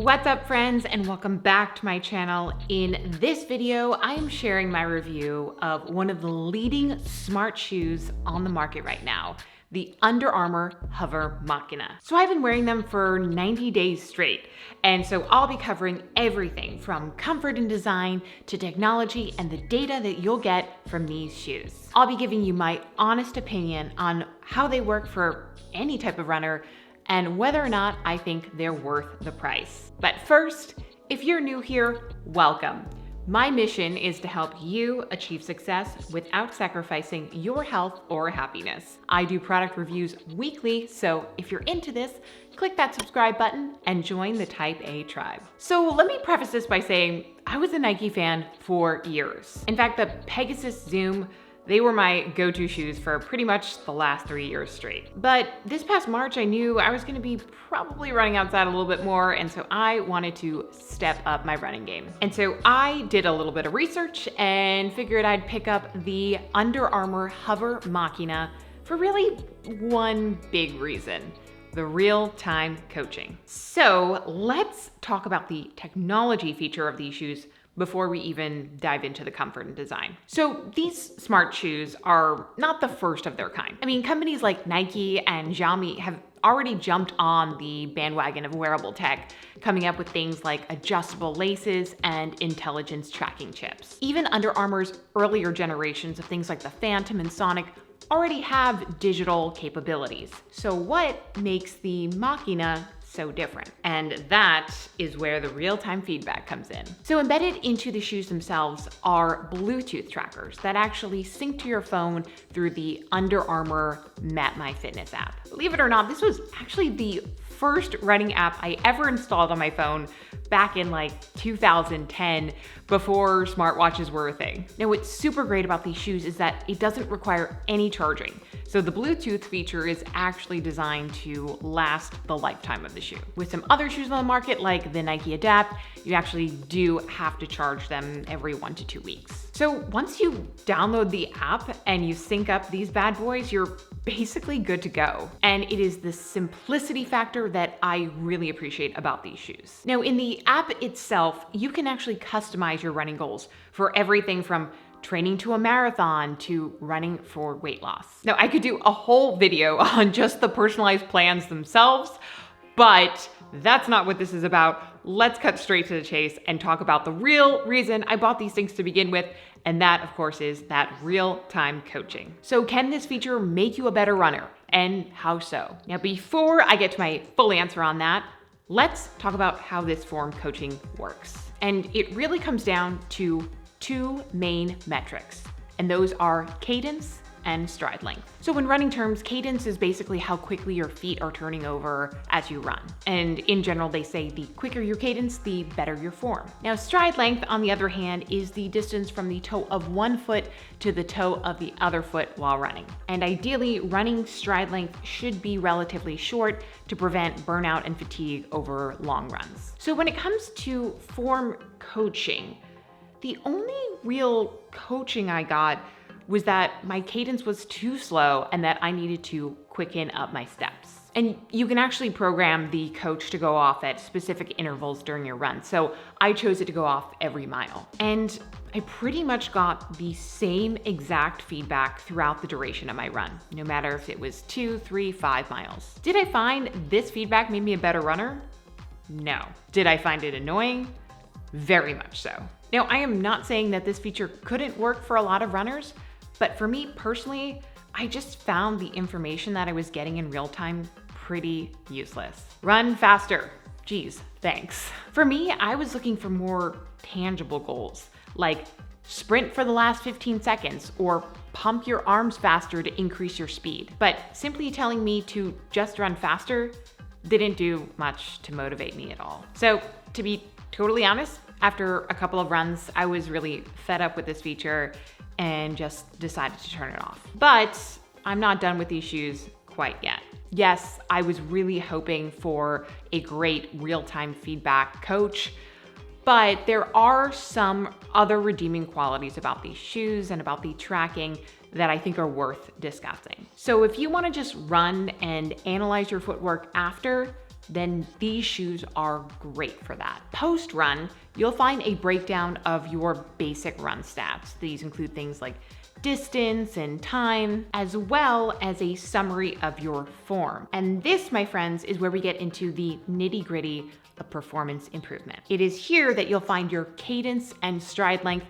What's up, friends, and welcome back to my channel. In this video, I am sharing my review of one of the leading smart shoes on the market right now, the Under Armour HOVR Machina. So I've been wearing them for 90 days straight, and so I'll be covering everything from comfort and design to technology and the data that you'll get from these shoes. I'll be giving you my honest opinion on how they work for any type of runner and whether or not I think they're worth the price. But first, if you're new here, welcome. My mission is to help you achieve success without sacrificing your health or happiness. I do product reviews weekly, so if you're into this, click that subscribe button and join the Type A tribe. So let me preface this by saying I was a Nike fan for years. In fact, the Pegasus Zoom, they were my go-to shoes for pretty much the last 3 years straight. But this past March, I knew I was gonna be probably running outside a little bit more, and so I wanted to step up my running game. And so I did a little bit of research and figured I'd pick up the Under Armour HOVR Machina for really one big reason: the real-time coaching. So let's talk about the technology feature of these shoes before we even dive into the comfort and design. So these smart shoes are not the first of their kind. I mean, companies like Nike and Xiaomi have already jumped on the bandwagon of wearable tech, coming up with things like adjustable laces and intelligence tracking chips. Even Under Armour's earlier generations of things like the Phantom and Sonic already have digital capabilities. So what makes the Machina so different? And that is where the real-time feedback comes in. So embedded into the shoes themselves are Bluetooth trackers that actually sync to your phone through the Under Armour MapMyFitness app. Believe it or not, this was actually the first running app I ever installed on my phone back in like 2010, before smartwatches were a thing. Now, what's super great about these shoes is that it doesn't require any charging. So the Bluetooth feature is actually designed to last the lifetime of the shoe. With some other shoes on the market, like the Nike Adapt, you actually do have to charge them every 1 to 2 weeks. So once you download the app and you sync up these bad boys, you're basically good to go. And it is the simplicity factor that I really appreciate about these shoes. Now, in the app itself, you can actually customize your running goals for everything from training to a marathon to running for weight loss. Now, I could do a whole video on just the personalized plans themselves, but that's not what this is about. Let's cut straight to the chase and talk about the real reason I bought these things to begin with, and that, of course, is that real-time coaching. So can this feature make you a better runner, and how so? Now, before I get to my full answer on that, let's talk about how this form coaching works. And it really comes down to two main metrics, and those are cadence and stride length. So in running terms, cadence is basically how quickly your feet are turning over as you run. And in general, they say the quicker your cadence, the better your form. Now, stride length, on the other hand, is the distance from the toe of one foot to the toe of the other foot while running. And ideally, running stride length should be relatively short to prevent burnout and fatigue over long runs. So when it comes to form coaching, the only real coaching I got was that my cadence was too slow and that I needed to quicken up my steps. And you can actually program the coach to go off at specific intervals during your run. So I chose it to go off every mile. And I pretty much got the same exact feedback throughout the duration of my run, no matter if it was 2, 3, 5 miles. Did I find this feedback made me a better runner? No. Did I find it annoying? Very much so. Now, I am not saying that this feature couldn't work for a lot of runners, but for me personally, I just found the information that I was getting in real time pretty useless. Run faster. Geez, thanks. For me, I was looking for more tangible goals, like sprint for the last 15 seconds or pump your arms faster to increase your speed. But simply telling me to just run faster didn't do much to motivate me at all. So to be totally honest, after a couple of runs, I was really fed up with this feature and just decided to turn it off. But I'm not done with these shoes quite yet. Yes, I was really hoping for a great real-time feedback coach, but there are some other redeeming qualities about these shoes and about the tracking that I think are worth discussing. So if you want to just run and analyze your footwork after, then these shoes are great for that. Post-run, you'll find a breakdown of your basic run stats. These include things like distance and time, as well as a summary of your form. And this, my friends, is where we get into the nitty-gritty of performance improvement. It is here that you'll find your cadence and stride length,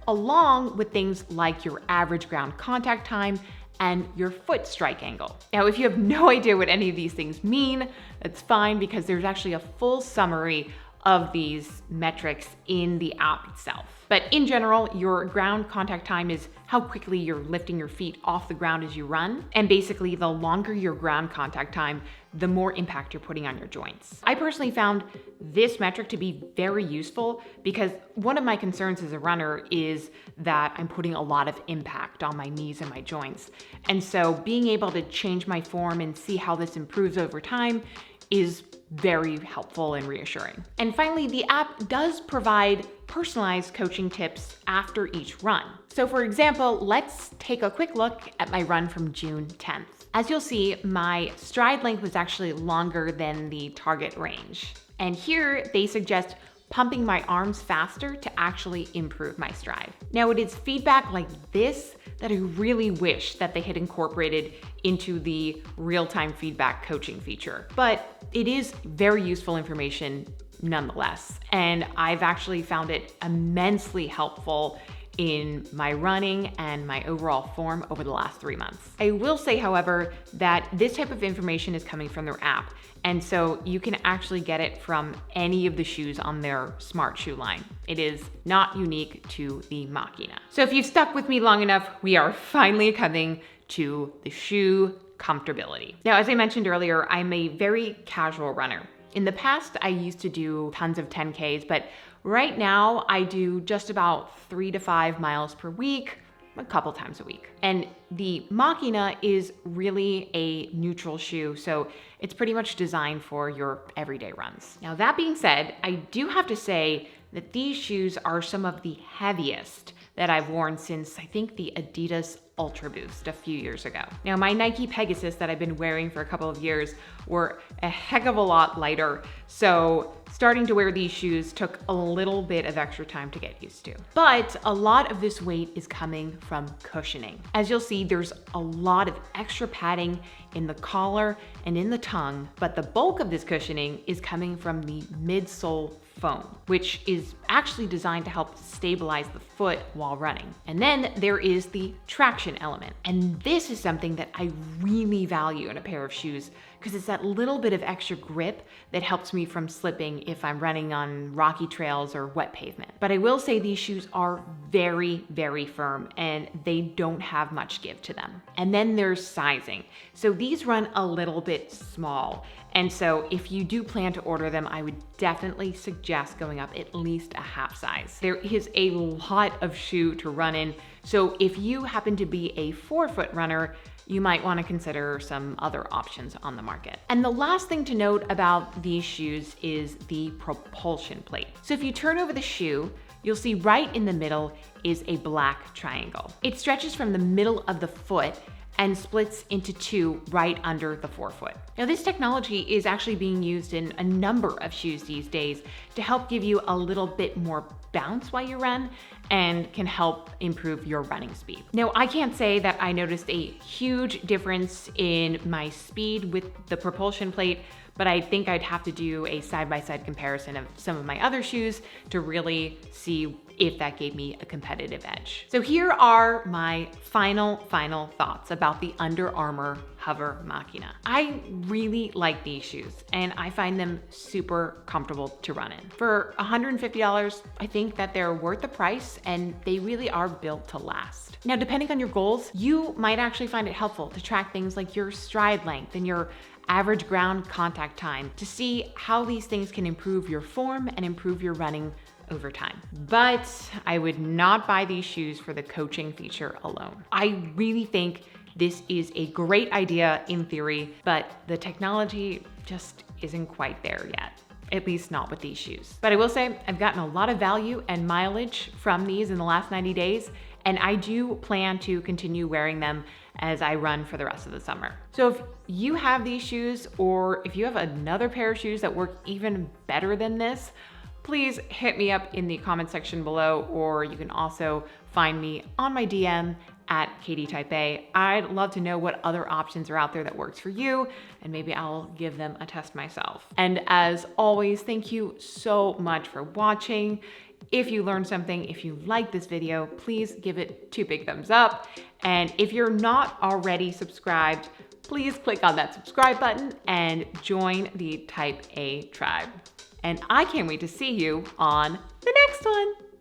along with things like your average ground contact time and your foot strike angle. Now, if you have no idea what any of these things mean, that's fine, because there's actually a full summary of these metrics in the app itself. But in general, your ground contact time is how quickly you're lifting your feet off the ground as you run. And basically, the longer your ground contact time, the more impact you're putting on your joints. I personally found this metric to be very useful because one of my concerns as a runner is that I'm putting a lot of impact on my knees and my joints. And so being able to change my form and see how this improves over time is very helpful and reassuring. And finally, the app does provide personalized coaching tips after each run. So for example, let's take a quick look at my run from June 10th. As you'll see, my stride length was actually longer than the target range. And here they suggest pumping my arms faster to actually improve my stride. Now, it is feedback like this that I really wish that they had incorporated into the real-time feedback coaching feature. But it is very useful information nonetheless. And I've actually found it immensely helpful in my running and my overall form over the last 3 months. I will say, however, that this type of information is coming from their app. And so you can actually get it from any of the shoes on their smart shoe line. It is not unique to the Machina. So if you've stuck with me long enough, we are finally coming to the shoe comfortability. Now, as I mentioned earlier, I'm a very casual runner. In the past, I used to do tons of 10Ks, but right now I do just about 3 to 5 miles per week, a couple times a week. And the Machina is really a neutral shoe, so it's pretty much designed for your everyday runs. Now, that being said, I do have to say that these shoes are some of the heaviest that I've worn since, I think, the Adidas Ultra Boost a few years ago. Now, my Nike Pegasus that I've been wearing for a couple of years were a heck of a lot lighter, so starting to wear these shoes took a little bit of extra time to get used to. But a lot of this weight is coming from cushioning. As you'll see, there's a lot of extra padding in the collar and in the tongue, but the bulk of this cushioning is coming from the midsole foam, which is actually designed to help stabilize the foot while running. And then there is the traction element. And this is something that I really value in a pair of shoes because it's that little bit of extra grip that helps me from slipping if I'm running on rocky trails or wet pavement. But I will say these shoes are very, very firm and they don't have much give to them. And then there's sizing. So these run a little bit small. And so if you do plan to order them, I would definitely suggest going up at least a half size. There is a lot of shoe to run in. So if you happen to be a 4-foot runner, you might want to consider some other options on the market. And the last thing to note about these shoes is the propulsion plate. So if you turn over the shoe, you'll see right in the middle is a black triangle. It stretches from the middle of the foot and splits into 2 right under the forefoot. Now, this technology is actually being used in a number of shoes these days to help give you a little bit more bounce while you run and can help improve your running speed. Now, I can't say that I noticed a huge difference in my speed with the propulsion plate, but I think I'd have to do a side-by-side comparison of some of my other shoes to really see if that gave me a competitive edge. So here are my final thoughts about the Under Armour HOVR Machina. I really like these shoes and I find them super comfortable to run in. For $150, I think that they're worth the price and they really are built to last. Now, depending on your goals, you might actually find it helpful to track things like your stride length and your average ground contact time to see how these things can improve your form and improve your running over time. But I would not buy these shoes for the coaching feature alone. I really think this is a great idea in theory, but the technology just isn't quite there yet. At least not with these shoes. But I will say I've gotten a lot of value and mileage from these in the last 90 days, and I do plan to continue wearing them as I run for the rest of the summer. So if you have these shoes, or if you have another pair of shoes that work even better than this, please hit me up in the comment section below, or you can also find me on my DM at KatieTypeA. I'd love to know what other options are out there that works for you, and maybe I'll give them a test myself. And as always, thank you so much for watching. If you learned something, if you like this video, please give it 2 big thumbs up. And if you're not already subscribed, please click on that subscribe button and join the Type A tribe. And I can't wait to see you on the next one.